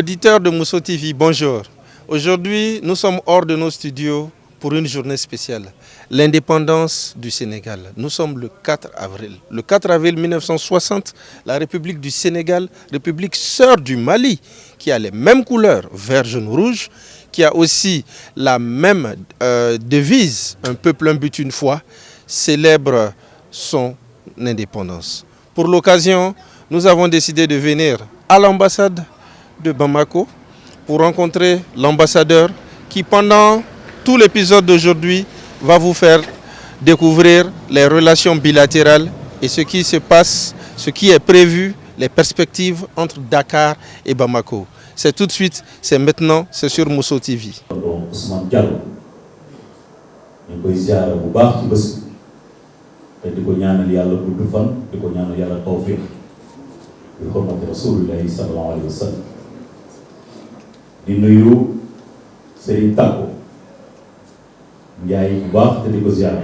Auditeurs de Mousso TV, bonjour. Aujourd'hui, nous sommes hors de nos studios pour une journée spéciale. L'indépendance du Sénégal. Nous sommes le 4 avril. Le 4 avril 1960, la République du Sénégal, République sœur du Mali, qui a les mêmes couleurs, vert, jaune, rouge, qui a aussi la même devise, un peuple, un but, une foi, célèbre son indépendance. Pour l'occasion, nous avons décidé de venir à l'ambassade de Bamako pour rencontrer l'ambassadeur qui, pendant tout l'épisode d'aujourd'hui, va vous faire découvrir les relations bilatérales et ce qui se passe, ce qui est prévu, les perspectives entre Dakar et Bamako. C'est tout de suite, c'est maintenant, c'est sur Mousso TV. Ousmane Diallo ñu koy ziar bu baax ci bés te di ko ñaanal yàlla gudd fan di ko ñaanal yàlla tawfiq bi xormati rasulillahi sallallahu alayhi wa sallam di nuyu Serigne Tako Ndiaye bu baax te di ko ziar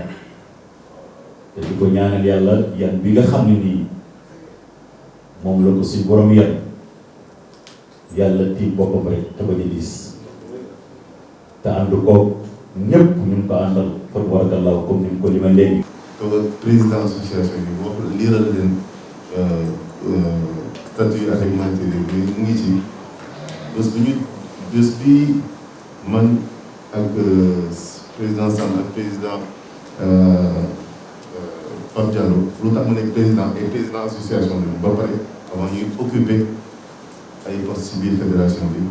te di ko ñaanal yàlla yan bi nga xam ne nii moom la ko si borom yan yàlla tiim boppam rek te bañ a diis te ànd ko ñëpp ñu ngi ko àndal fa tabarakallahu comme ni mu ko limee léegi. président association bi wax liiral leen statut alimentaire bi mu ngi ci bés bi man ak président Sall ak président Pape Diallo lu tax mu nekk président et président association bi ba pare avant ñuy occupé ay postes ci biir fédération bi.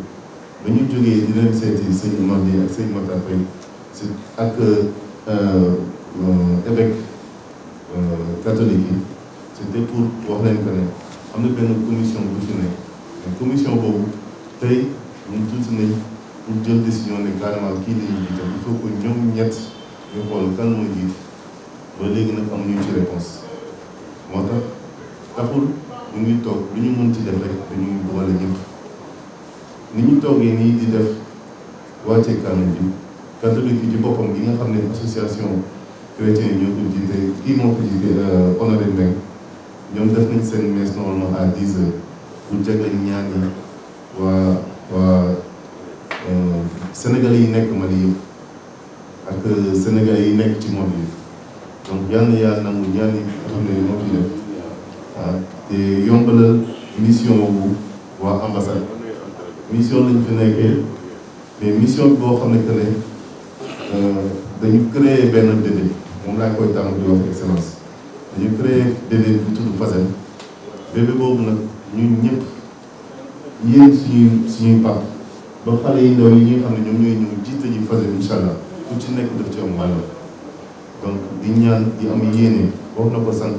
ba ñu jógee di leen seeti sëñ Madi ak sëñ Matar Faye ak évêque catholique yi c'était pour wax leen que ne am na benn commission bu fi nekk mais commission boobu tey ñun tuuti nañ pour jël décision ne carrément kii la ñuy jiital il faut que ñoom ñett ñu xool kan mooy jiit ba léegi nag amuñu ci réponse moo tax taxul ñu ngi toog lu ñu mën ci def rek dañuy boole ñëpp. ni ñu toogee nii di def wàcce kaamil bi catholique yi ci boppam gi nga xam ne association chrétien yi ñoo ko jiite kii moo ko jiite honoré Mbengue ñoom def nañ seen messe normalement à 10 heures pour jagleel ñaan yi waa sénégalais yi nekk Mali yëpp ak sénégalais yi nekk ci monde yi donc yal na yàlla nangu ñaan yi nga xam ne moo fi def te yombalal mission wu waa ambassade mission lañ fi nekkee mais mission boo xam ne que ne dañu créer benn dédé moom laa koy tàmm di wax excellence dañu créer dédé bu tudd Fasen bébé boobu nag ñun ñëpp yéen suñuy pap ba xale yi ndaw yi ñi nga xam ne ñoom ñooy ñëw jiite ji Fasen incha allah ku ci nekk daf ci am wàll donc di ñaan di am yéene wax na ko sànq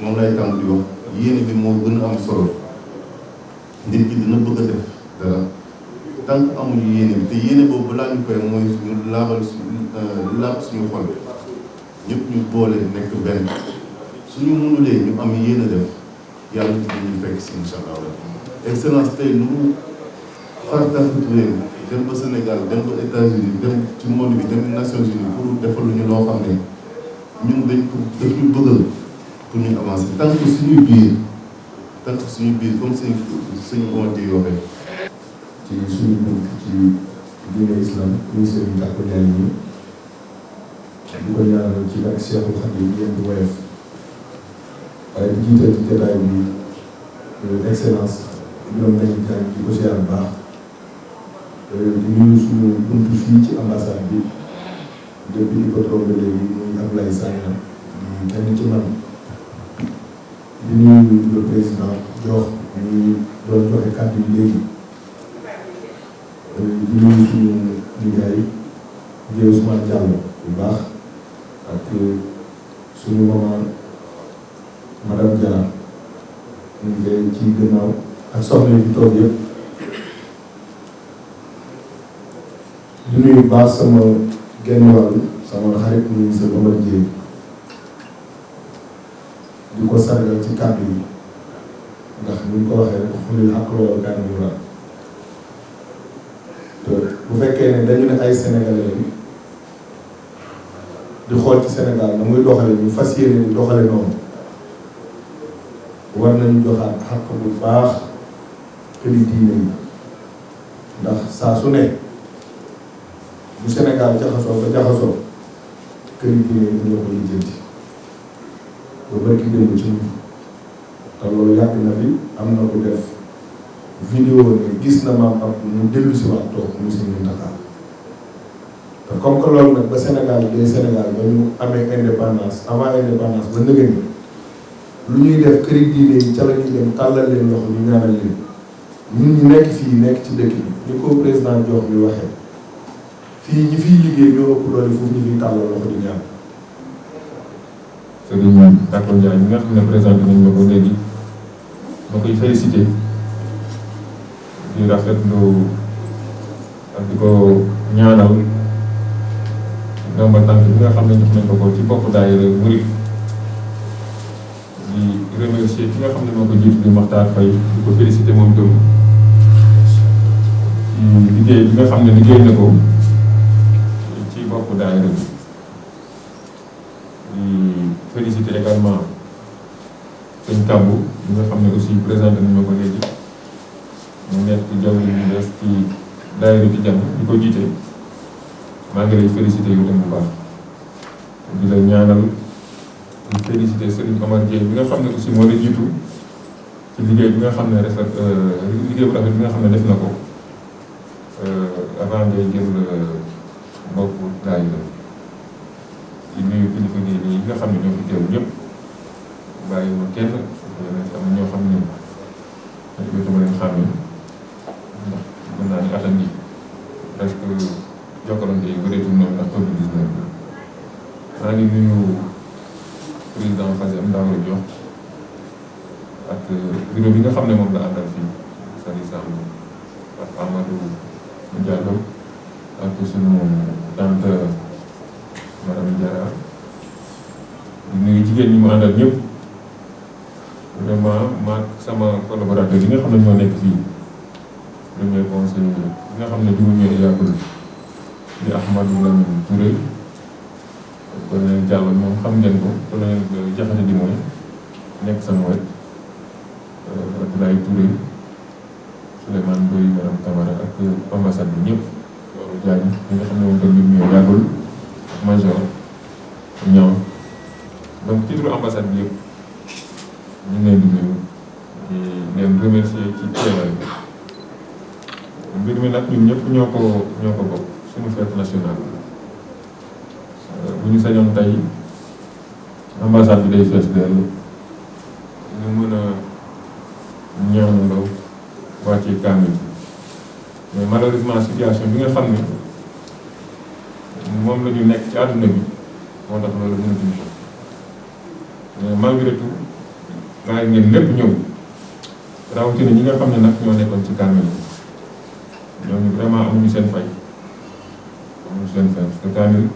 moom lay tàmm di wax yéene bi moo gën a am solo nit ki dina bëgg a def dara tant que amuñu yéene bi te yéene boobu balaa ñu koy mooy ñu laabal laab suñu xol ñëpp ñu boole nekk benn suñu mënulee ñu am yéene def yàlla dinañu fekk si incha allah. excellence tey lu mu xartal réew dem ba Sénégal dem ba États-Unis dem ci monde bi dem Nations Unies pour defaluñu loo xam ne ñun dañ ko daf ñu bëggal pour ñu avancer tant que suñu biir comme suñu onti yoo waxee. ci suñu bunt ci diine islam ministère bi Tako Ndiaye ñi di ko ñaanal ci ak Cheikhul Khadim yéen di woyof waaye di jiital ci jotaay bi excellence ñoom nañu jàng di ko ziar bu baax di nuyu suñu bunt fii ci ambassade bi depuis di ko toog léegi muy Ablaye Sagna di kenn ci man di nuyu le président jox ñu doon joxe kàddu yi léegi di nuyu suñu liggéey di Ousmane Diallo bu baax ak suñu maman madame Diarra ñu ngi koy ci gannaaw ak soxna yi toog yëpp di nuyu bu baax sama genn wàll sama xarit ministre Omar Dieng di ko sargal ci kàddu yi ndax ni ñu ko waxee rek xulil ak loolu kan yu ra bu fekkee ne dañu ne ay sénégalais lañu di xool ci Sénégal na muy doxale ñu fas yéene di doxale noonu war nañu joxaat xàq bu baax këri diine yi ndax saa su ne bu Sénégal jaxasoo ba jaxasoo kër yi diine yi dina ko lijjanti ba barki démb ci mujj te loolu yàgg na fi am na ko def vidéo ne gis na maam ab mu dellu si waat toog mu si ñu Dakar te comme que loolu nag ba Sénégal day Sénégal ba ñu amee indépendance avant indépendance ba nëgë ni lu ñuy def këri diine yi ca la ñuy dem tàllal leen loxo ñu ñaanal leen ñun ñu nekk fii nekk ci dëkk bi ñu ko président jox bi waxee fii ñi fiy liggéey ñoo ëpp doole foofu ñu fiy tàllal loxo di ñaan. Serigne Tako Ndiaye ñi nga xam ne présenté nañ ma ko léegi ma koy félicité di rafetlu ak di ko ñaanal ndomba tànk bi nga xam ne jox nañ ko ci bopp daayira Murid di remercier ki nga xam ne moo ko jiitu di Makhtar Faye di ko félicité moom itam ci liggéey bi nga xam ne liggéey na ko ci bopp daayira bi di félicité également sëñ Kambu bi nga xam ne aussi présenté nañ ma ko léegi mu nekk jaww ji ñu des ci daayira bi jàmm di ko jiite maa ngi lay félicité yu dem bu baax di la ñaanal di félicité Serigne Omar Dieng bi nga xam ne aussi moo la jiitu ci liggéey bi nga xam ne liggéey bu rafet bi nga xam ne def na ko avant ngay jël bopp daayira di nuyu kilifa yi nga xam ne ñoo fi teew ñëpp bàyyi ma kenn am ñoo xam ne jotuma leen xam ne ndax mën naa ni atam yi presque jokkalante yi bëreetul noonu ndax Covid-19 maa ngi nuyu président Fazem Ndao Diop ak bureau bi nga xam ne moom la àndal fii Sali Samb ak Amadou Diallo ak sunu tante madame Diarra di nuyu jigéen ñi mu àndal ñëpp vraiment maag sama collaborateur yi nga xam ne ñoo nekk fii premier conseiller bi nga xam ne jiwu ñëwee yàggul di Ahmadou Lamine Touré colonel Diallo moom xam ngeen ko colonel Jaxate di mooy nekk sama wet Abdoulaye Touré Souleymane Boy madame Camara ak ambassade bi ñëpp loolu Diagne ñi nga xam ne moom tamit ñëwee yàggul major ñoom donc titre ambassade bi yëpp ñu ngi leen di nuyu di leen remercier ci teewaay mbir mi nag ñun ñëpp ñoo ko bokk suñu fête nationale bu ñu sañoon tey ambassade bi day fees dell ñu mën a ñaanandoo wàccee kaamil mais malheureusement situation bi nga xam ne moom la ñu nekk ci àdduna bi moo tax loolu mënatuñu ko mais malgré tout gaa yi ngeen lépp ñëw rawatina ñi nga xam ne nag ñoo nekkoon ci kaamil yi ñooñu vraiment amuñu seen fay parce que kaamil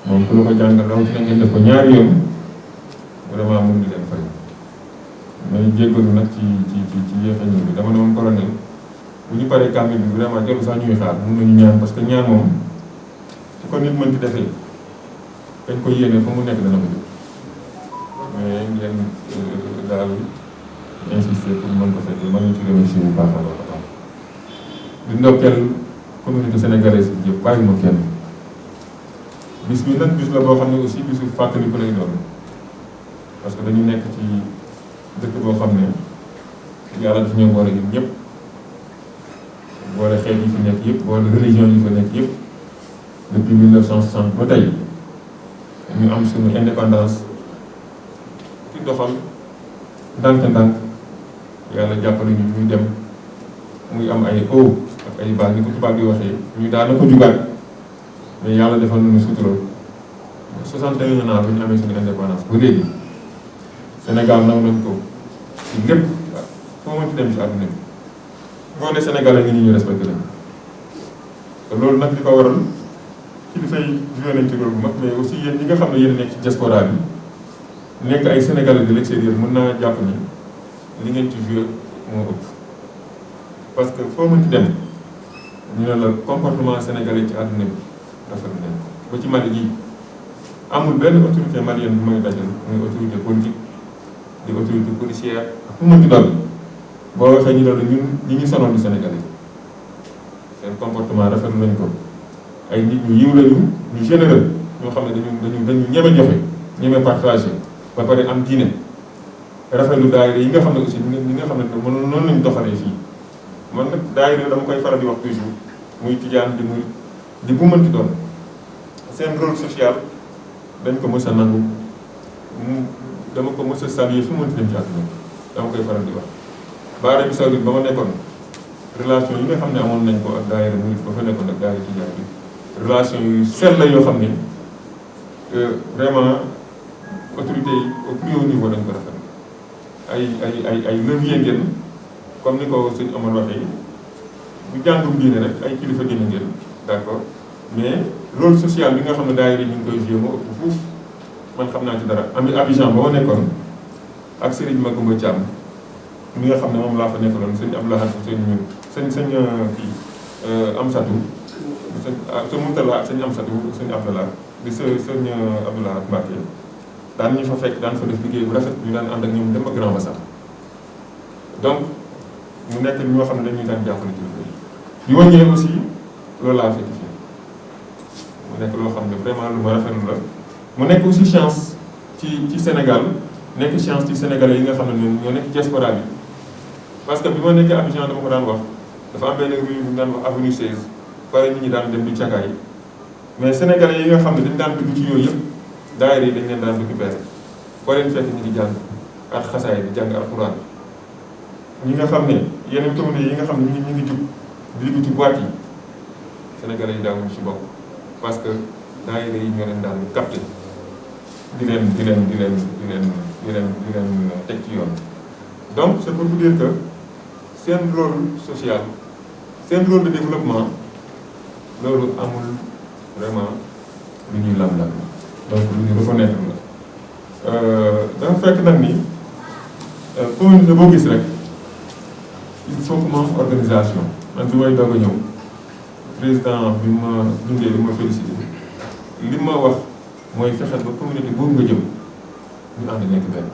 moom ku la ko jàngal rawatina ngeen def ko ñaari yoon vraiment mënuñu leen fay mais jéggalu nag ci yéex a ñëw bi dama ne moom colonel bu ñu paree kaamil bi vraiment jarul sax ñuy xaar mën nañu ñaan parce que ñaan moom su ko nit mën ci defee dañ ko yéene fa mu nekk dana ko jël mais ngeen daal insister pour mën ko fekkee ma ngi ci remercier bu baax a baax di ndokkeel communauté sénégalaise bi yëpp bàyyi ma kenn bis bi nag bis la boo xam ne aussi bisu fàttali ko lay doon parce que dañu nekk ci dëkk boo xam ne yàlla daf ñëw boole ñun ñëpp boole xeet yi fi nekk yëpp boole religion yi fa nekk yëpp depuis 1960 ba tey ñu am suñu indépendance ci doxal ndànk-ndànk yàlla jàppale ñu ñuy dem muy am ay hauts ak ay bas ni ko tubaab di waxee ñu daana ko jugaat mais yàlla defal nañu sutura 61 ans bu ñu amee suñu indépendance ba léegi Sénégal naw nañ ko ci lépp foo mënti dem ci àdduna bi boo ne Sénégalais ngi ñu respecté lañ te loolu nag li ko waral ci li fay joué nañ ci rôle bu mag mais aussi yéen ñi nga xam ne yéen nekk ci diaspora bi nekk ay Sénégalais de l'extérieur mën naa jàpp ni li ngeen ci joué moo ëpp parce que foo mënti dem ñu ne la comportement sénégalais ci àdduna bi rafetlu nañ ko ba ci Mali gi amul benn autorité malienne bu may dajal muy autorité politique di autorité policière ak fu mënti doon boo waxee ñu doon ñun ñi ñu sonoon di sénégalais comportement rafetlu nañ ko ay nit ñu yiw lañu ñu généreux ñoo xam ne dañu ñeme joxe ñeme partagé ba pare am diine rafetlu daayira yi nga xam ne aussi ñi nga xam ne noonu lañu doxalee fii man nag daayira dama koy faral di wax toujours muy tijaan di muy di bu mënti doon seen rôle social dañ ko mës a nangu dama ko mës a saluer fu mënti dem ci àdduna dama koy faral di wax ba Arabie Saoudite ba ma nekkoon relation yi nga xam ne amoon nañ ko ak daayira murid ba fa nekkoon ak daayira tijaan bi relation yu sell la yoo xam ne vraiment autorité yi au plus haut niveau dañ ko rafetlu ay levier ngeen comme ni ko sëñ Omar waxee bu jàngum diine rek ay kilifa diine ngeen d'accord mais rôle social bi nga xam ne daayira ñu ngi koy joué moo ëpp fuuf man xam naa ci dara am Abidjan ba ma nekkoon ak Serigne Magoumba Thiam mi nga xam ne moom laa fa nekkaloon sëñ Abdoulaye sëñ kii Amsatou sëñ Moutala sëñ Amsatou sëñ Abdoulaye di sëñ Abdoulaye Mbacké daan ñu fa fekk daan fa def liggéey bu rafet ñu daan ànd ak ñoom dem ba Grand Bassam donc mu nekk ñoo xam ne dañuy daan jàppale ci liggéey bi ma ñëwee aussi loolu laa fekk fii mu nekk loo xam ne vraiment lu ma rafetlu la mu nekk aussi chance ci Sénégal nekk chance ci Sénégalais yi nga xam ne ñoo nekk diaspora bi parce que bi ma nekkee Abidjan dama ko daan wax dafa am benn rue bu ñu daan wax avenue 16 pare nit ñi daan dem di cagaay mais Sénégalais yi nga xam ne dañ daan dugg ci yooyu yëpp daayira yi dañ leen daan récupérer foo leen fekk ñu ngi jàng ak xasaay di jàng alxuraan ñi nga xam ne yeneen communauté yi nga xam ne ñu ngi jug di dugg ci boîte yi Sénégalais yi daawuñu ci bokk parce que daayira yi ñoo leen daan capté di leen teg ci yoon. donc c'est pour vous dire que seen rôle social seen rôle de développement loolu amul vraiment lu ñuy lam-lam donc lu ñu reconnaître la dafa fekk nag ni communauté boo gis rek il faut que mu am organisation man bi may doog a ñëw président bi ma dundee li ma félicité li ma wax mooy fexe ba communauté boobu nga jëm ñu ànd nekk benn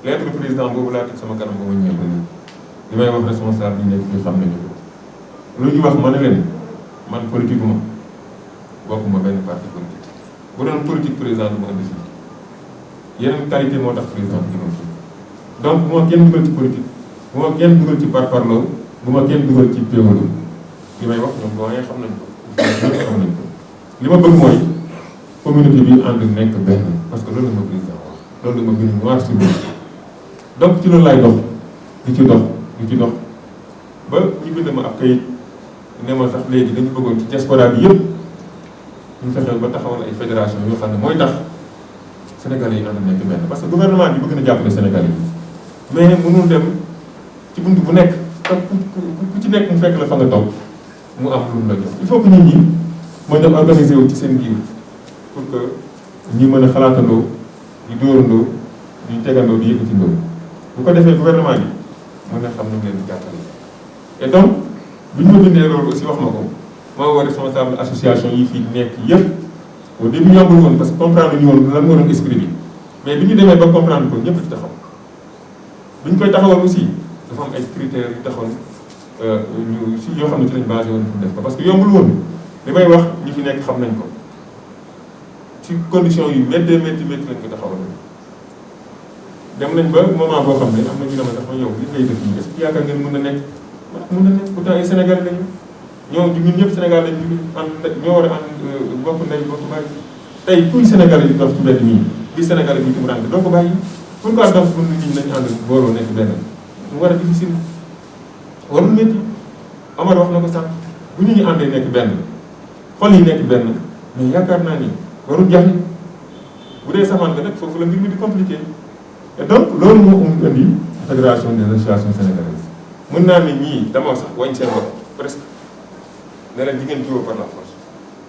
lettre président boobu laa teg sama kanam ba ma ñëw ba nii li may wax responsable yi nekk ñu xam nañu ko lu ñu wax ma ne leen man politique ma bokkuma benn parti politique bu doon politique président du ma indi fii yeneen qualité moo tax président bi ñëw fii donc bu ma kenn dugal ci politique bu ma kenn dugal ci parparloo bu ma kenn dugal ci péwalo li may wax ñoom doyen xam nañ ko xam nañ ko li ma bëgg mooy communauté bi ànd nekk benn parce que loolu la ma président wax loolu la ma bind noir sur blanc donc ci loolu laay dox di ci dox ba ñu bind ma ab kayit ne ma sax léegi dañu bëggoon ci diaspora bi yëpp ñu fexeel ba taxawal ay fédération yoo xam ne mooy tax Sénégalais yi ànd nekk benn parce que gouvernement bi bëgg na jàppale Sénégalais yi mais mënul dem ci bunt bu nekk ku ci nekk mu fekk la fa nga toog mu am lu mu la jox il faut que nit ñi mooy dem organiser wu ci seen biir pour que ñi mën a xalaatandoo di dóorandoo di tegandoo di yëkkatindoo bu ko defee gouvernement bi mën na xam nu mu leen di jàppale. et donc bi ñu ma bindee loolu aussi wax ma ko maa woo responsable association yi fii nekk yëpp au début yombul woon parce que comprendre ñu woon lan moo doon esprit bi mais bi ñu demee ba comprendre ko ñëpp ci taxaw bi ñu koy taxawal aussi dafa am ay critères yu taxoon ñu si yoo xam ne ci lañ basé woon pour def ko parce que yombul woon li may wax ñi fi nekk xam nañ ko ci conditions yu méttee métti lañ ko taxawal dem nañ ba moment boo xam ne am na ñu ne ma dafa yow li ngay def nii est-ce que yaakaar ngeen mën na nekk mën na nekk pourtant ay Sénégal lañu ñun ñëpp Sénégal lañu ñoo war a ànd bokk ndey bokk baay tey kuy Sénégal yi dox ci mbedd mii gis Sénégal bi ci mu rànd doo ko bàyyi pourquoi dox pour nit ñi nañu ànd booloo nekk benn mu war a difficile warul métti Omar wax na ko sànq bu ñu àndee nekk benn xol yi nekk benn mais yaakaar naa ni warul jafe bu dee samaan nga nag foofu la mbir mi di compliqué et donc loolu moo indi fédération des associations sénégalaises mën naa ni ñii dama sax wañ seen bopp presque ne leen di ngeen jubóo par la force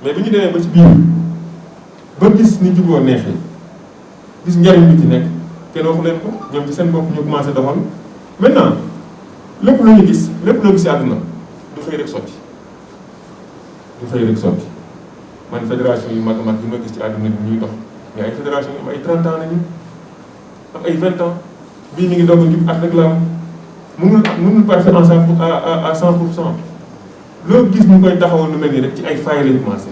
mais bi ñu demee ba ci biir ba gis ni jubóo neexee gis njariñ bi ci nekk kenn waxu leen ko ñoom ci seen bopp ñu commencé doxal maintenant lépp lu ñu gis lépp loo gis ci àdduna du xëy rek sotti man fédération yu mag a mag yi ma gis ci àdduna bi ñuy dox mais ay fédération yu am ay 30 ans nañu am ay 20 ans bii mi ngi doog a jub at rek la am mënul parfait à 100%. loo gis ñu koy taxawal lu mel nii rek ci ay failles lañu commencé.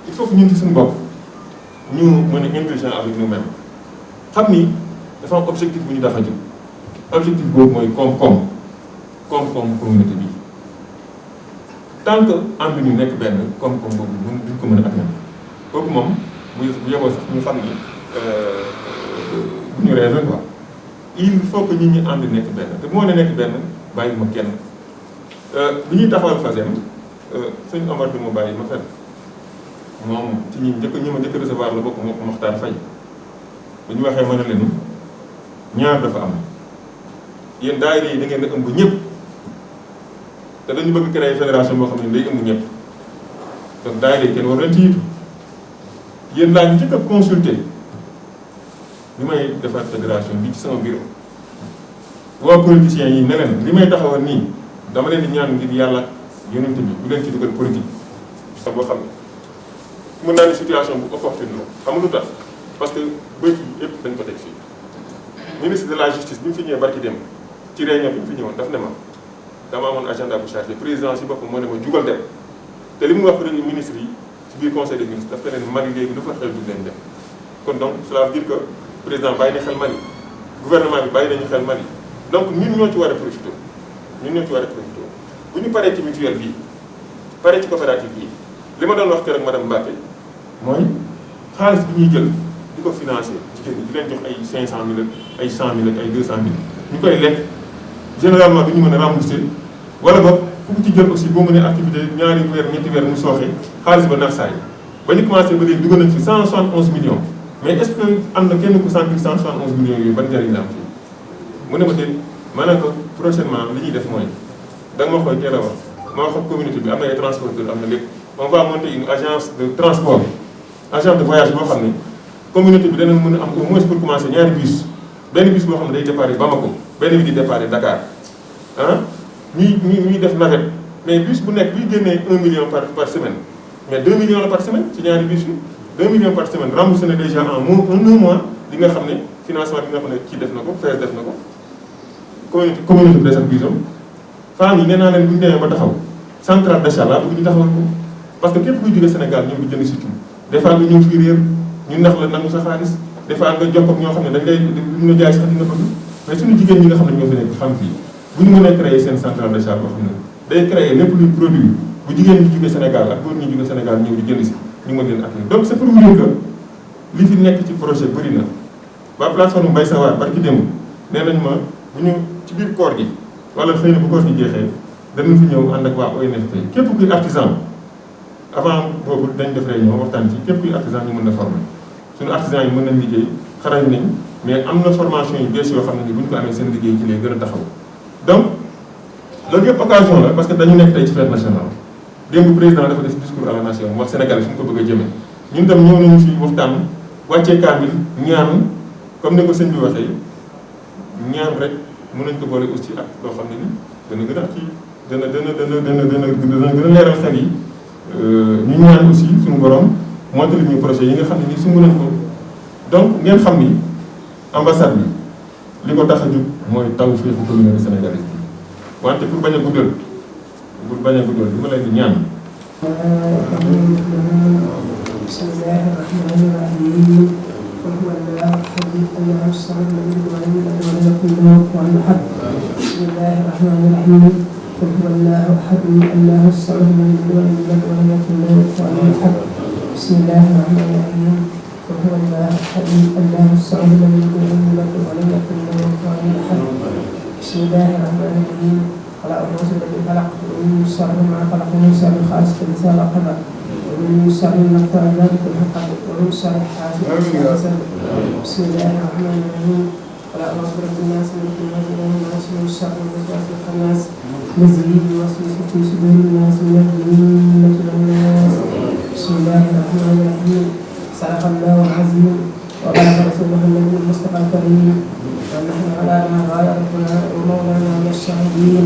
Il faut que ñun ci suñu bopp ñu mën a intelligent avec nous-mêmes xam ni dafa am objectif bu ñu tax a jóg objectif boobu mooy koom-koom communauté bi tant que am ñu nekk benn koom-koom boobu duñ ko mën a atteindre kooku moom bu yeboo sax ñu xam ni bu ñu rêvé quoi il faut que nit ñi ànd nekk benn te moo ne nekk benn bàyyi ma kenn bi ñuy taxawal FASEM sëñ Omar bi mu bàyyi ma fenn moom ci ñi ma njëkk recevoir la bokk moo ko Mokhtar Faye bu ñu waxee mën na leen ñaar dafa am yéen daayira yi da ngeen a ëmb ñëpp te dañu bëgg créer fédération boo xam ne day ëmb ñëpp donc daayira yi kenn war leen ci yitu yéen laa ñu njëkk a consulter li may defar fédération bi ci sama bureau waa politiciens yi ne leen li may taxawal nii dama leen di ñaan ngir yàlla yonent bi bu leen ci dugal politique sax boo xam ne mën naa ni situation bu opportune la xam lu tax parce que bëri yëpp dañ ko teg fii ministre de la justice bi mu fi ñëwee barki dem ci réunion bi mu fi ñëwoon daf ne ma dama amoon agenda bu chargé président si boppam moo ne ma jugal dem te li mu wax ministre yi ci biir conseil des ministres daf ko leen Mali léegi dafa xel du leen dem kon donc cela veut dire que président bàyyi na xel Mali gouvernement bi bàyyi nañu xel Mali donc ñun ñoo ci war a profité bu ñu paree ci mutuelle bii paree ci coopérative bii li ma doon wax keroog madame Mbacké mooy xaalis bi ñuy jël di ko financé jigéen ñi di leen jox ay 500 000 ak ay 100 000 ak ay 200 000 ñu koy lekk généralement du ñu mën a rembourser wala boog ku ci jël aussi boo mënee activité ñaari weer ñetti weer mu sooxee xaalis ba nax saay ba ñu commencé ba léegi dugal nañ fi 171 millions mais est-ce que am na kenn ku sentir 171 millions yooyu ban njëriñ la am fii mu ne ma déet ma ne ko prochainement li ñuy def mooy da nga ma koy teel a wax ma wax ak communauté bi am na ay transporteurs am na lépp on va monter une agence de transport agence de voyage boo xam ne communauté bi dana mën a am au moins pour commencer ñaari bus benn bus boo xam ne day départ Bamako benn bi di départ Dakar ah ñuy def navette mais bus bu nekk buy génnee 1 million par semaine mais 2 millions la par semaine ci ñaari bus yi 2 millions par semaine remboursé na déjà en un mois li nga xam ne financement bi nga xam ne kii def na ko FAIRE def na ko communauté bi des ak bisam femmes yi nee naa leen bu ñu demee ba taxaw centrale d'achat la bëgg ñu taxawal ko parce que képp kuy jóge Sénégal ñëw di jënd si des fois nga ñëw fii réer ñu nax la nangu sa xaalis des fois nga jokkoo ak ñoo xam ne dañ lay lu nga jaay sax di nga bëgg mais suñu jigéen ñi nga xam ne ñoo fi nekk xam fii bu ñu mënee créer seen centrale d'achat boo xam ne day créer lépp luy produit bu jigéen ñi jóge Sénégal ak góor ñi jóge Sénégal ñëw di jënd si ñu mën leen accueillir donc c'est pour vous dire que li fi nekk ci projet bëri na waa plateforme Mbaye Sawar barki démb nee nañ ma bu ñu ci biir koor gi wala xëy na bu koor gi jeexee danañ fi ñëw ànd ak waa ONFP képp kuy artisan avant boobu dañ def réunion waxtaan ci képp kuy artisan ñu mën na former suñu artisan yi mën nañ liggéey xarañ nañ mais am na formation yu bees yoo xam ne ni bu ñu ko amee seen liggéey ci lay gën a taxaw donc loolu yëpp occasion la parce que dañu nekk tey ci fête nationale démb président dafa def discours à la nation wax Sénégal fi mu ko bëgg a jëmee ñun tam ñëw nañu fi waxtaan wàccee kaamil ñaan comme ni ko sëñ bi waxee ñaan rek mën nañ ko boole aussi ak loo xam ne ni dana gën a kii dana gën a leeral xel yi ñu ñaan aussi suñu borom montali ñu projet yi nga xam ne nii su nañ ko donc ngeen xam ni ambassade bi li ko tax a jóg mooy taw féexu communauté sénégalaise bi wante pour bañ a guddal li ma leen di ñaan bismillahi rahmani rahim قل هو الله احد الله الصمد لم يلد ولم يولد ولم يكن له كفوا احد بسم الله الرحمن الرحيم قل هو الله احد الله الصمد لم يلد ولم يولد ولم يكن له كفوا احد بسم الله الرحمن الرحيم قل هو الله احد الله الصمد لم يلد ولم يولد ولم يكن له كفوا احد بسم الله الرحمن الرحيم خلق الناس الذي خلق ومن شر ما خلق ومن شر حاسد اذا وقب ومن شر النفاثات في العقد ومن شر حاسد اذا حسد بسم الله الرحمن الرحيم خلق رب الناس ملك الناس اله الناس من شر الوسواس الخناس الذي يوسوس في صدور الناس من الجنة والناس بسم الله الرحمن الرحيم صدق الله العظيم وبلغ رسوله النبي المصطفى الكريم ونحن على ما قال ربنا ومولانا من الشاهدين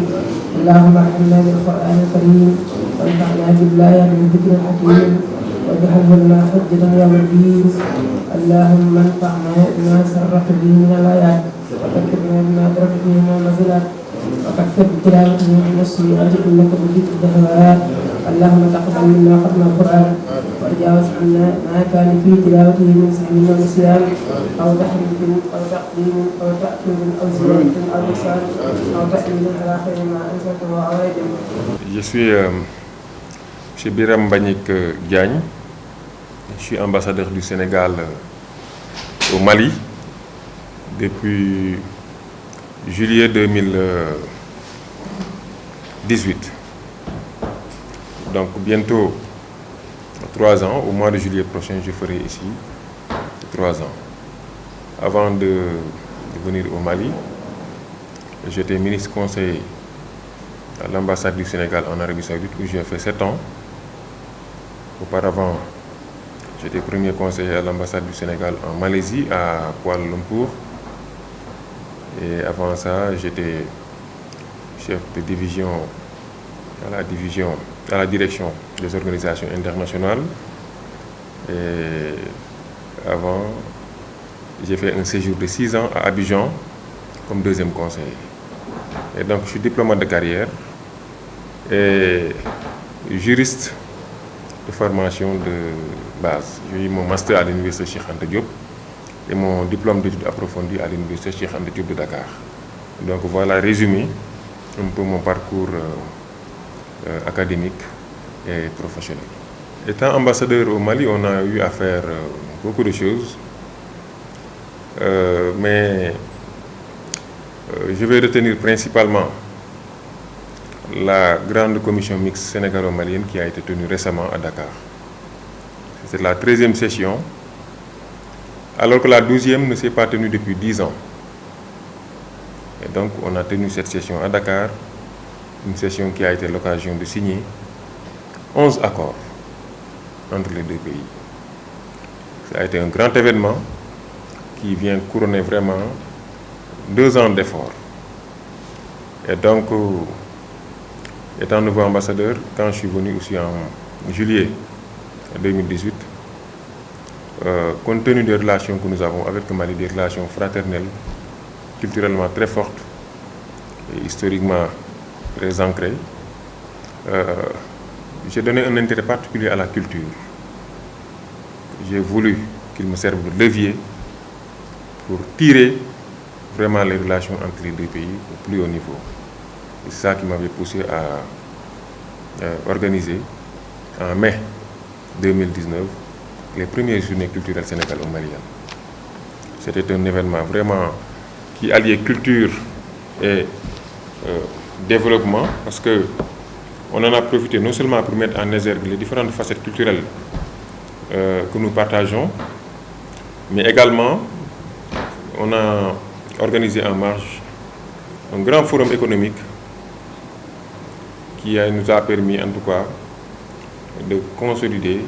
اللهم ارحمنا بالقران الكريم وانفعنا بالايات والذكر الحكيم واجعله لنا حجة يوم الدين اللهم انفعنا بما سرت به من الايات وذكرنا بما درك به من المنزلات وكفر بتلاوته عن السيئات إنك مجيب الدعوات اللهم تقبل منا ختم القرآن وتجاوز عنا ما كان في تلاوته من سهو ونسيان أو تحريف أو تقديم أو تأكيد أو زيادة أو نقصان أو تأويل على خير ما أنزلته أو غيره. Je suis M. Biram Mbagnick Diagne. Je suis ambassadeur du Sénégal au Mali depuis juillet 2018. Donc bientôt 3 ans, au mois de juillet prochain, je ferai ici 3 ans. Avant de venir au Mali, j'étais ministre conseiller à l'ambassade du Sénégal en Arabie Saoudite où j'ai fait 7 ans. Auparavant, j'étais premier conseiller à l'ambassade du Sénégal en Malaisie, à Kuala Lumpur. Et avant ça, j'étais chef de division à la direction des organisations internationales. Et avant, j'ai fait un séjour de 6 ans à Abidjan comme deuxième conseiller. Et donc, je suis diplomate de carrière et juriste de formation de base. J'ai eu mon master à l'université Cheikh Anta Diop et mon diplôme d'études approfondies à l'université Cheikh Anta Diop de Dakar. Donc voilà, résumé un peu mon parcours académique et professionnel. Étant ambassadeur au Mali, on a eu à faire beaucoup de choses, mais je vais retenir principalement la grande commission mixte sénégalo-malienne qui a été tenue récemment à Dakar. C'est la 13e session, alors que la 12e ne s'est pas tenue depuis 10 ans. Et donc on a tenu cette session à Dakar, une session qui a été l'occasion de signer 11 accords entre les deux pays. Ça a été un grand événement qui vient couronner vraiment 2 ans d'efforts. Et donc, étant nouveau ambassadeur, quand je suis venu aussi en juillet 2018, compte tenu des relations que nous avons avec le Mali, des relations fraternelles, culturellement très fortes et historiquement très ancrées, j'ai donné un intérêt particulier à la culture. J'ai voulu qu'il me serve de levier pour tirer vraiment les relations entre les deux pays au plus haut niveau. C'est ça qui m'avait poussé à organiser en mai 2019 les premières journées culturelles sénégalo-maliennes. C'était un événement vraiment qui alliait culture et développement, parce que on en a profité non seulement pour mettre en exergue les différentes facettes culturelles que nous partageons, mais également on a organisé en marge un grand forum économique qui nous a permis en tout cas de consolider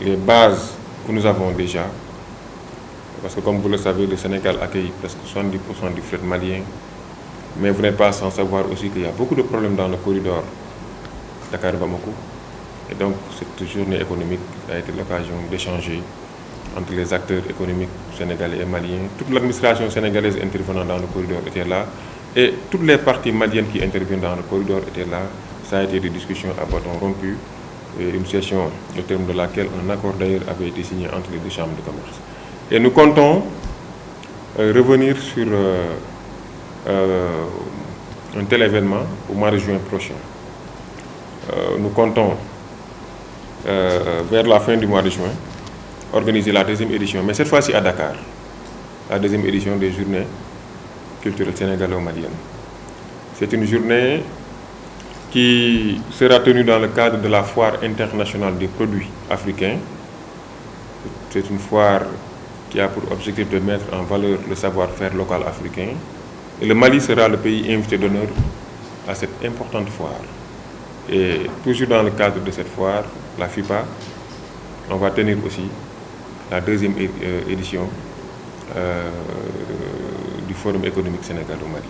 les bases que nous avons déjà, parce que comme vous le savez, le Sénégal accueille presque 70% du fret malien, mais vous n'êtes pas sans savoir aussi qu'il y a beaucoup de problèmes dans le corridor Dakar-Bamako. Et donc cette journée économique a été l'occasion d'échanger entre les acteurs économiques sénégalais et maliens. Toute l'administration sénégalaise intervenant dans le corridor était là et toutes les parties maliennes qui interviennent dans le corridor étaient là. Ça a été des discussions à bâton rompu et une session au terme de laquelle un accord d'ailleurs avait été signé entre les deux chambres de commerce. Et nous comptons revenir sur un tel événement au mois de juin prochain. Nous comptons vers la fin du mois de juin organiser la 2e édition, mais cette fois-ci à Dakar, la 2e édition des journées culturelles sénégalo-maliennes. C'est une journée qui sera tenue dans le cadre de la foire internationale des produits africains. C'est une foire qui a pour objectif de mettre en valeur le savoir-faire local africain. Et le Mali sera le pays invité d'honneur à cette importante foire. Et toujours dans le cadre de cette foire, la FIPA, on va tenir aussi la 2e édition du Forum économique sénégalo-malien.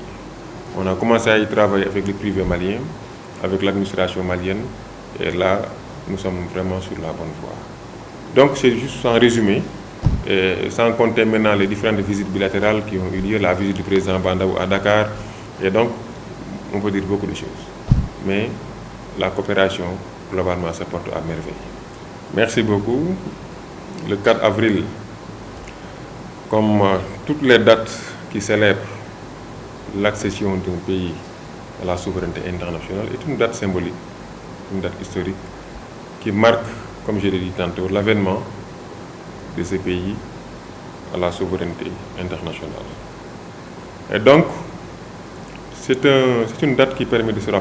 On a commencé à y travailler avec le privé malien, avec l'administration malienne, et là, nous sommes vraiment sur la bonne voie. Donc c'est juste en résumé, et sans compter maintenant les différentes visites bilatérales qui ont eu lieu, la visite du président Bandaou à Dakar, et donc on peut dire beaucoup de choses. Mais la coopération, globalement, se porte à merveille. Merci beaucoup. Le 4 avril, comme toutes les dates qui célèbrent l'accession d'un pays à la souveraineté internationale, est une date symbolique, une date historique, qui marque, comme je l'ai dit tantôt, l'avènement de ce pays à la souveraineté internationale. Et donc, c'est une date qui permet de se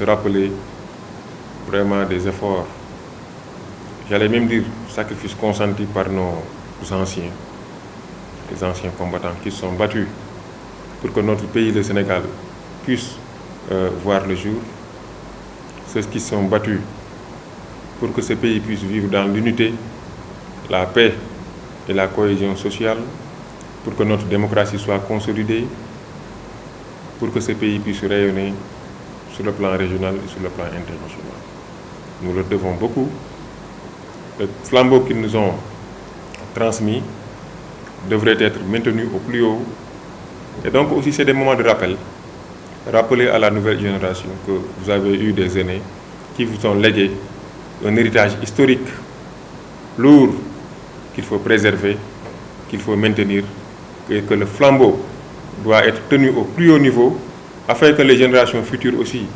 rappeler vraiment des efforts, j'allais même dire sacrifices consentis par nos anciens, les anciens combattants qui se sont battus pour que notre pays, le Sénégal, puisse voir le jour, ceux qui se sont battus pour que ce pays puisse vivre dans l'unité, la paix et la cohésion sociale, pour que notre démocratie soit consolidée, pour que ce pays puisse rayonner sur le plan régional et sur le plan international. Nous leur devons beaucoup. Le flambeau qu'ils nous ont transmis devrait être maintenu au plus haut. Et donc aussi, c'est des moments de rappel. Rappeler à la nouvelle génération que vous avez eu des aînés qui vous ont légué un héritage historique lourd qu'il faut préserver, qu'il faut maintenir, et que le flambeau doit être tenu au plus haut niveau afin que les générations futures aussi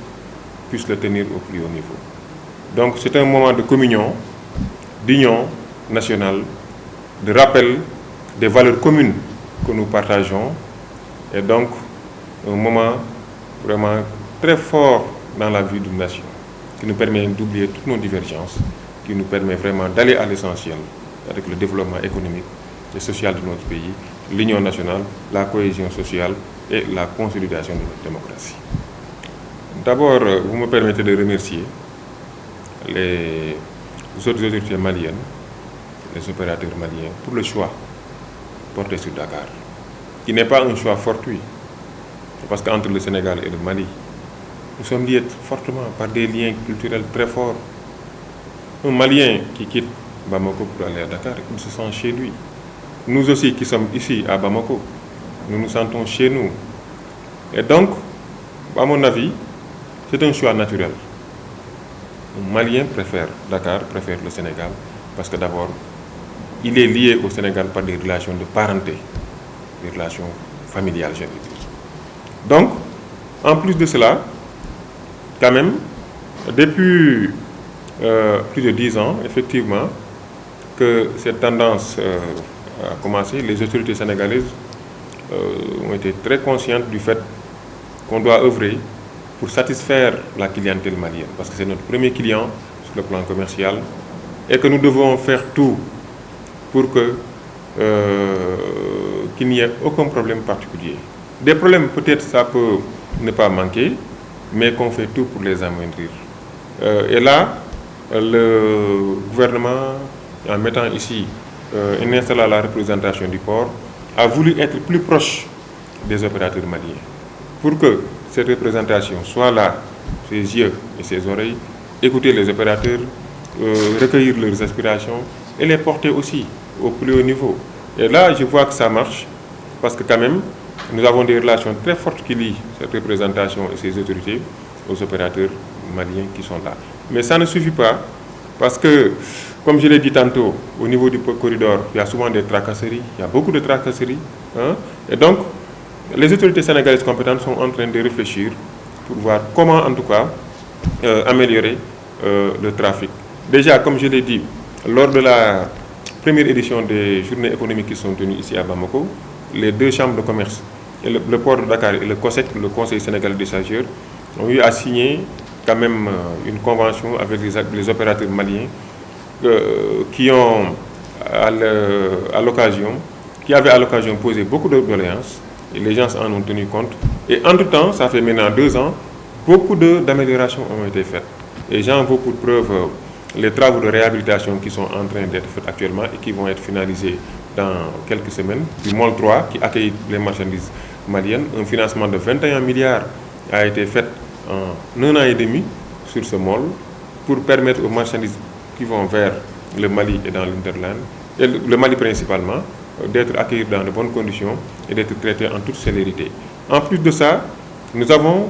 puissent le tenir au plus haut niveau. Donc c'est un moment de communion, d'union nationale, de rappel des valeurs communes que nous partageons, et donc un moment vraiment très fort dans la vie d'une nation, qui nous permet d'oublier toutes nos divergences, qui nous permet vraiment d'aller à l'essentiel avec le développement économique et social de notre pays, l'union nationale, la cohésion sociale et la consolidation de notre démocratie. D'abord, vous me permettez de remercier les autres autorités maliennes, les opérateurs maliens, pour le choix porté sur Dakar, qui n'est pas un choix fortuit, parce qu'entre le Sénégal et le Mali, nous sommes liés fortement par des liens culturels très forts. Un Malien qui quitte Bamako pour aller à Dakar, il se sent chez lui. Nous aussi qui sommes ici à Bamako, nous nous sentons chez nous. Et donc, à mon avis, c'est un choix naturel. Un Malien préfère Dakar, préfère le Sénégal, parce que d'abord, il est lié au Sénégal par des relations de parenté, des relations familiales, je veux dire. Donc, en plus de cela, quand même, depuis plus de 10 ans, effectivement, que cette tendance a commencé, les autorités sénégalaises ont été très conscientes du fait qu'on doit œuvrer pour satisfaire la clientèle malienne, parce que c'est notre premier client sur le plan commercial, et que nous devons faire tout pour que qu'il n'y ait aucun problème particulier. Des problèmes, peut-être, ça peut ne pas manquer, mais qu'on fait tout pour les amoindrir. Et là, le gouvernement, en mettant ici une installation à la représentation du port, a voulu être plus proche des opérateurs maliens, pour que cette représentation soit là, ses yeux et ses oreilles, écouter les opérateurs, recueillir leurs aspirations et les porter aussi au plus haut niveau. Et là, je vois que ça marche, parce que quand même, nous avons des relations très fortes qui lient cette représentation et ces autorités aux opérateurs maliens qui sont là. Mais ça ne suffit pas, parce que, comme je l'ai dit tantôt, au niveau du corridor, il y a souvent des tracasseries, il y a beaucoup de tracasseries. Et donc, les autorités sénégalaises compétentes sont en train de réfléchir pour voir comment, en tout cas, améliorer le trafic. Déjà, comme je l'ai dit, lors de la première édition des journées économiques qui sont tenues ici à Bamako, les deux chambres de commerce, et le port de Dakar et le COSEC, le Conseil sénégalais des stagiaires, ont eu à signer quand même une convention avec les opérateurs maliens qui ont à l'occasion, qui avaient à l'occasion posé beaucoup de doléances, et les gens en ont tenu compte. Et entre-temps, ça fait maintenant 2 ans, beaucoup d'améliorations ont été faites. Et j'en veux pour preuve les travaux de réhabilitation qui sont en train d'être faits actuellement et qui vont être finalisés dans quelques semaines, du MOL 3 qui accueille les marchandises maliennes. Un financement de 21 milliards a été fait en 1 an et demi sur ce MOL pour permettre aux marchandises qui vont vers le Mali et dans l'Interland, et le Mali principalement, d'être accueillis dans de bonnes conditions et d'être traités en toute célérité. En plus de ça, nous avons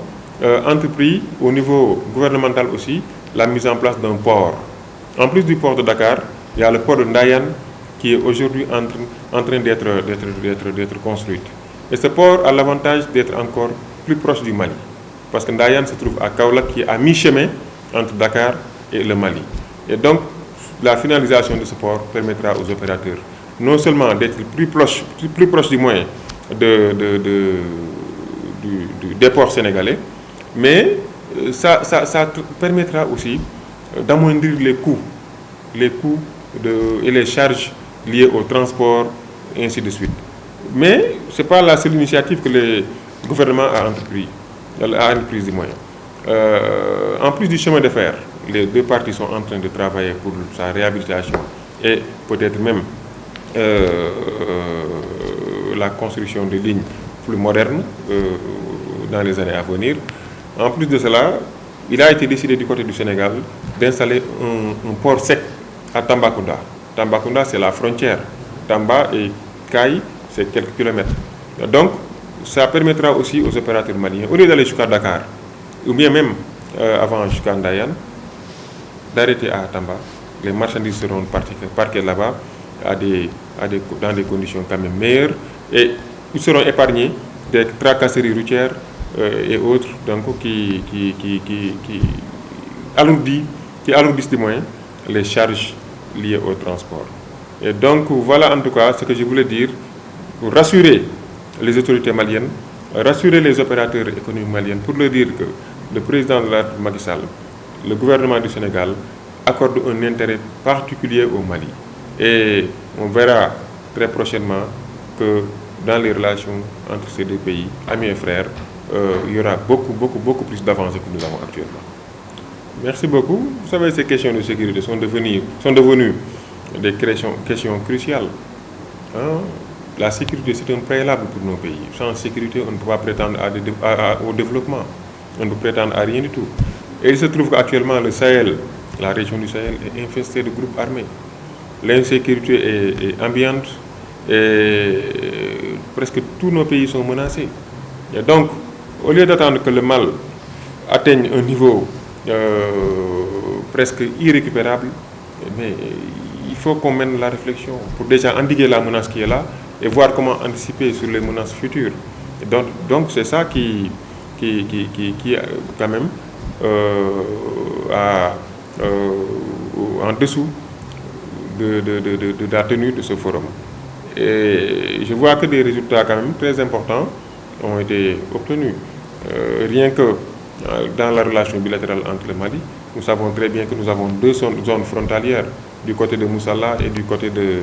entrepris au niveau gouvernemental aussi la mise en place d'un port. En plus du port de Dakar, il y a le port de Ndayane qui est aujourd'hui en train d'être construit. Et ce port a l'avantage d'être encore plus proche du Mali, parce que Ndayane se trouve à Kaolack, qui est à mi-chemin entre Dakar et le Mali. Et donc, la finalisation de ce port permettra aux opérateurs non seulement d'être plus proche du moins des ports sénégalais, mais ça permettra aussi d'amoindrir les coûts et les charges liées au transport, et ainsi de suite. Mais ce n'est pas la seule initiative que le gouvernement a entreprise du moyen. En plus du chemin de fer, les deux parties sont en train de travailler pour sa réhabilitation et peut-être même la construction de lignes plus modernes dans les années à venir. En plus de cela, il a été décidé du côté du Sénégal d'installer un port sec à Tambacounda. Tambacounda, c'est la frontière. Tamba et Kaï, c'est quelques kilomètres. Donc, ça permettra aussi aux opérateurs maliens, au lieu d'aller jusqu'à Dakar, ou bien même avant jusqu'à Ndayane, d'arrêter à Tamba. Les marchandises seront parquées là-bas dans des conditions quand même meilleures, et ils seront épargnés des tracasseries routières et autres, donc qui alourdissent du moins les charges liées au transport. Et donc voilà en tout cas ce que je voulais dire pour rassurer les autorités maliennes, rassurer les opérateurs économiques maliens, pour leur dire que le président de la République, Macky Sall, le gouvernement du Sénégal accorde un intérêt particulier au Mali. Et on verra très prochainement que dans les relations entre ces deux pays, amis et frères, il y aura beaucoup plus d'avancées que nous avons actuellement. Merci beaucoup. Vous savez, ces questions de sécurité sont devenues des questions cruciales. La sécurité, c'est un préalable pour nos pays. Sans sécurité, on ne peut pas prétendre au développement. On ne peut prétendre à rien du tout. Et il se trouve qu'actuellement, le Sahel, la région du Sahel, est infestée de groupes armés. L'insécurité est ambiante et presque tous nos pays sont menacés. Et donc, au lieu d'attendre que le mal atteigne un niveau presque irrécupérable, mais il faut qu'on mène la réflexion pour déjà endiguer la menace qui est là et voir comment anticiper sur les menaces futures. Et donc c'est ça qui quand même en dessous de la tenue de ce forum. Et je vois que des résultats quand même très importants ont été obtenus. Rien que dans la relation bilatérale entre le Mali, nous savons très bien que nous avons deux zones frontalières, du côté de Moussala et du côté de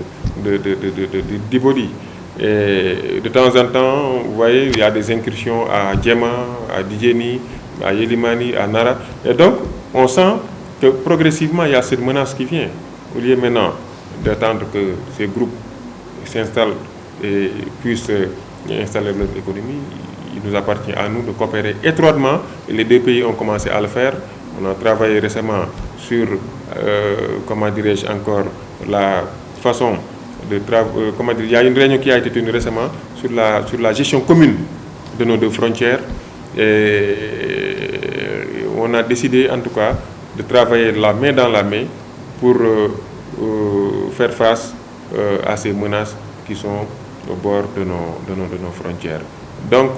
Dibodi. Et de temps en temps, vous voyez, il y a des incursions à Djema, à Djeni, à Yelimani, à Nara. Et donc, on sent que progressivement, il y a cette menace qui vient. Au lieu maintenant d'attendre que ces groupes s'installent et puissent installer leur économie, il nous appartient à nous de coopérer étroitement. Et les deux pays ont commencé à le faire. On a travaillé récemment sur, comment dirais-je encore, la façon de travailler. Il y a une réunion qui a été tenue récemment sur la gestion commune de nos deux frontières. Et on a décidé en tout cas de travailler la main dans la main pour faire face à ces menaces qui sont au bord de nos frontières. Donc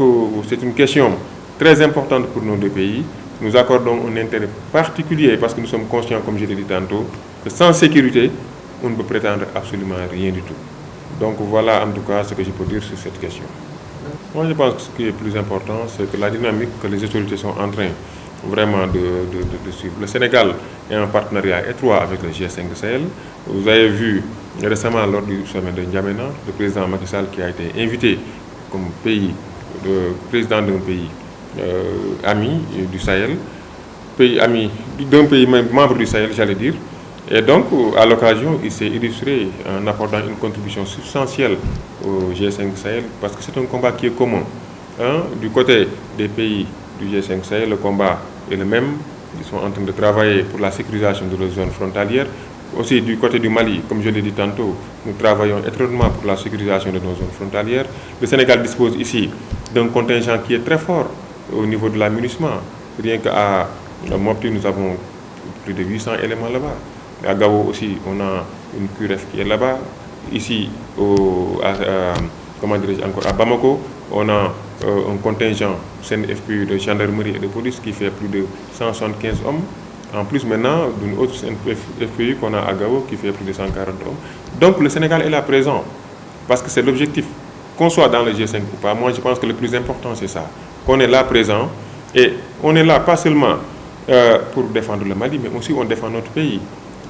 c'est une question très importante pour nos deux pays. Nous accordons un intérêt particulier parce que nous sommes conscients, comme je l'ai dit tantôt, que sans sécurité, on ne peut prétendre absolument rien du tout. Donc voilà en tout cas ce que je peux dire sur cette question. Moi je pense que ce qui est plus important, c'est que la dynamique que les autorités sont en train vraiment de suivre. Le Sénégal est en partenariat étroit avec le G5 Sahel. Vous avez vu récemment lors du sommet de N'Djamena, le président Macky Sall qui a été invité comme président d'un pays ami du Sahel, d'un pays membre du Sahel, j'allais dire. Et donc, à l'occasion, il s'est illustré en apportant une contribution substantielle au G5 Sahel, parce que c'est un combat qui est commun. Du côté des pays du G5 Sahel, le combat est le même. Ils sont en train de travailler pour la sécurisation de leurs zones frontalières. Aussi, du côté du Mali, comme je l'ai dit tantôt, nous travaillons étroitement pour la sécurisation de nos zones frontalières. Le Sénégal dispose ici d'un contingent qui est très fort au niveau de l'aménagement. Rien qu'à Mopti, nous avons plus de 800 éléments là-bas. À Gao aussi, on a une QRF qui est là-bas. Ici, à Bamako, on a un contingent CNFPU de gendarmerie et de police qui fait plus de 175 hommes. En plus maintenant d'une autre CNFPU qu'on a à Gao qui fait plus de 140 hommes. Donc le Sénégal est là présent parce que c'est l'objectif. Qu'on soit dans le G5 ou pas, moi je pense que le plus important c'est ça. Qu'on est là présent et on est là pas seulement pour défendre le Mali, mais aussi on défend notre pays.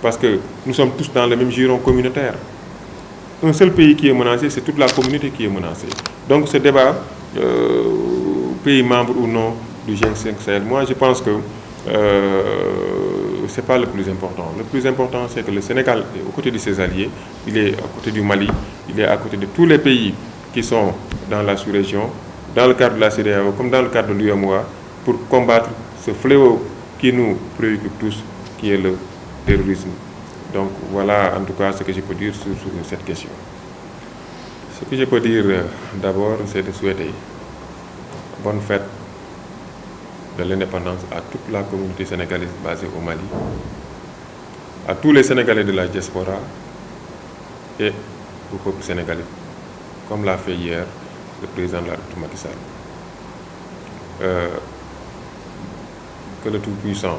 Parce que nous sommes tous dans le même giron communautaire. Un seul pays qui est menacé, c'est toute la communauté qui est menacée. Donc ce débat, pays membre ou non du G5 Sahel, moi je pense que ce n'est pas le plus important. Le plus important, c'est que le Sénégal est aux côtés de ses alliés, il est à côté du Mali, il est à côté de tous les pays qui sont dans la sous-région, dans le cadre de la CEDEAO, comme dans le cadre de l'UEMOA, pour combattre ce fléau qui nous préoccupe tous, qui est le terrorisme. Donc voilà en tout cas ce que je peux dire sur cette question. Ce que je peux dire d'abord, c'est de souhaiter bonne fête de l'indépendance à toute la communauté sénégalaise basée au Mali, à tous les Sénégalais de la diaspora et au peuple sénégalais, comme l'a fait hier le président de la République Macky Sall. Que le Tout-Puissant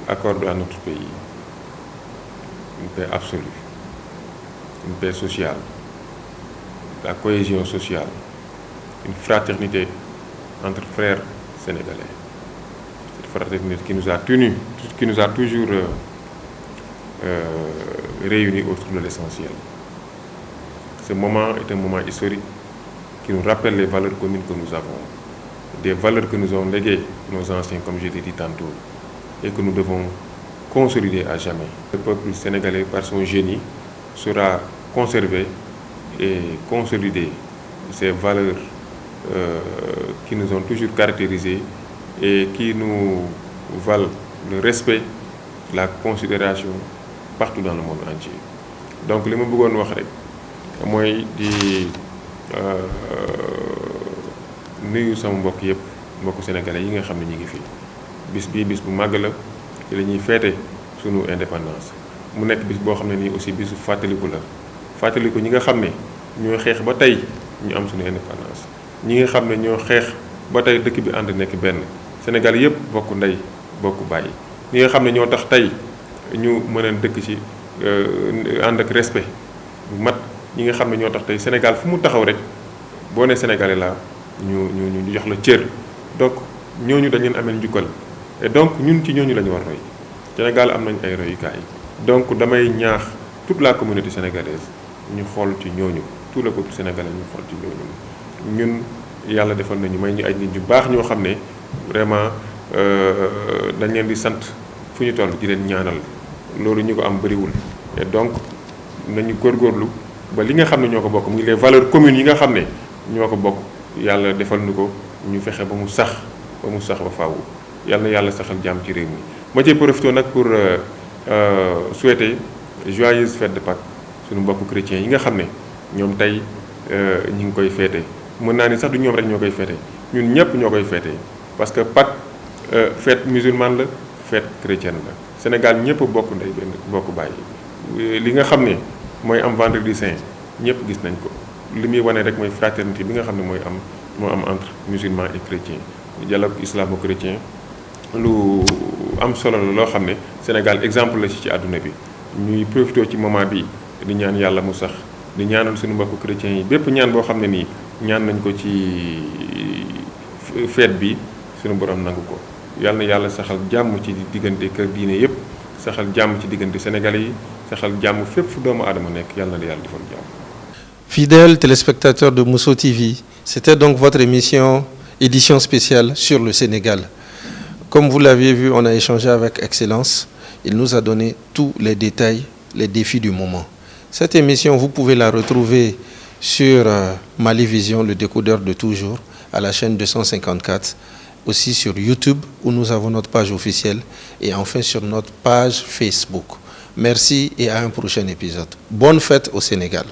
accorde à notre pays une paix absolue, une paix sociale, la cohésion sociale, une fraternité entre frères sénégalais. Cette fraternité qui nous a tenus, qui nous a toujours réunis autour de l'essentiel. Ce moment est un moment historique qui nous rappelle les valeurs communes que nous avons, des valeurs que nous ont léguées nos anciens, comme je l'ai dit tantôt, et que nous devons consolider à jamais. Le peuple sénégalais, par son génie, saura conserver et consolider ces valeurs qui nous ont toujours caractérisés et qui nous valent le respect, la considération partout dans le monde entier. Donc li ma bëggoon wax rek mooy di nuyu sama mbokk yëpp mbokku sénégalais yi nga xam ne ñu ngi fi bis bii bis bu màgg la ci la ñuy feete sunu indépendance mu nekk bis boo xam ne nii aussi bisu fàttaliku la fàttaliku ñi nga xam ne ñoo xeex ba tey ñu am sunu indépendance ñi nga xam ne ñoo xeex ba tey dëkk bi ànd nekk benn Sénégal yëpp bokk ndey bokk bàyyi ñi nga xam ne ñoo tax tey ñu mën a dëkk ci ànd ak respect bu mat ñi nga xam ne ñoo tax tey Sénégal fu mu taxaw rek boo ne Sénégalais la ñu jox la cër donc ñooñu dañ leen amee njukkal et donc ñun ci ñooñu la ñu war roy Sénégal am nañ ay royukaay donc damay ñaax toute la communauté sénégalaise ñu xool ci ñooñu tout le peuple sénégalais ñu xool ci ñooñu ñun yàlla defal nañu may ñu ay nit ñu baax ñoo xam ne vraiment dañ leen di sant fu ñu toll di leen ñaanal loolu ñu ko am bëriwul et donc nañu góorgóorlu ba li nga xam ne ñoo ko bokk muy les valeurs communes yi nga xam ne ñoo ko bokk yàlla defal nu ko ñu fexe ba mu sax ba faaw yàlla na yàlla saxal jàmm ci réew mi ma cee profité nag pour souhaiter joyeuse fête de Pâques suñu mbokku chrétiens yi nga xam ne ñoom tey ñu ngi koy féete mën naa ni sax du ñoom rek ñoo koy féete ñun ñëpp ñoo koy féete parce que Pâques fête musulmane la fête chrétienne la Sénégal ñëpp bokk ndey benn bokk bàyyi li nga xam ne mooy am vendredi saint ñëpp gis nañ ko li muy wane rek mooy fraternité bi nga xam ne moo am entre musulmans et chrétiens dialogue islamo-chrétien lu am solo la loo xam ne Sénégal exemple la ci àdduna bi ñuy profité ci moment bi di ñaan yàlla mu sax di ñaanal suñu mbokku chrétiens yi bépp ñaan boo xam ne nii ñaan nañ ko ci fête bi suñu borom nangu ko yàlla na yàlla saxal jàmm ci diggante kër diine yépp saxal jàmm ci diggante sénégalais yi saxal jàmm fépp fu doomu aadama nekk yàlla na yàlla defal jàmm. Fidèles téléspectateurs de Mousso TV, c'était donc votre édition spéciale sur le Sénégal. Comme vous l'aviez vu, on a échangé avec Excellence. Il nous a donné tous les détails, les défis du moment. Cette émission, vous pouvez la retrouver sur Mali Vision, le décodeur de toujours, à la chaîne 254, aussi sur YouTube, où nous avons notre page officielle, et enfin sur notre page Facebook. Merci et à un prochain épisode. Bonne fête au Sénégal.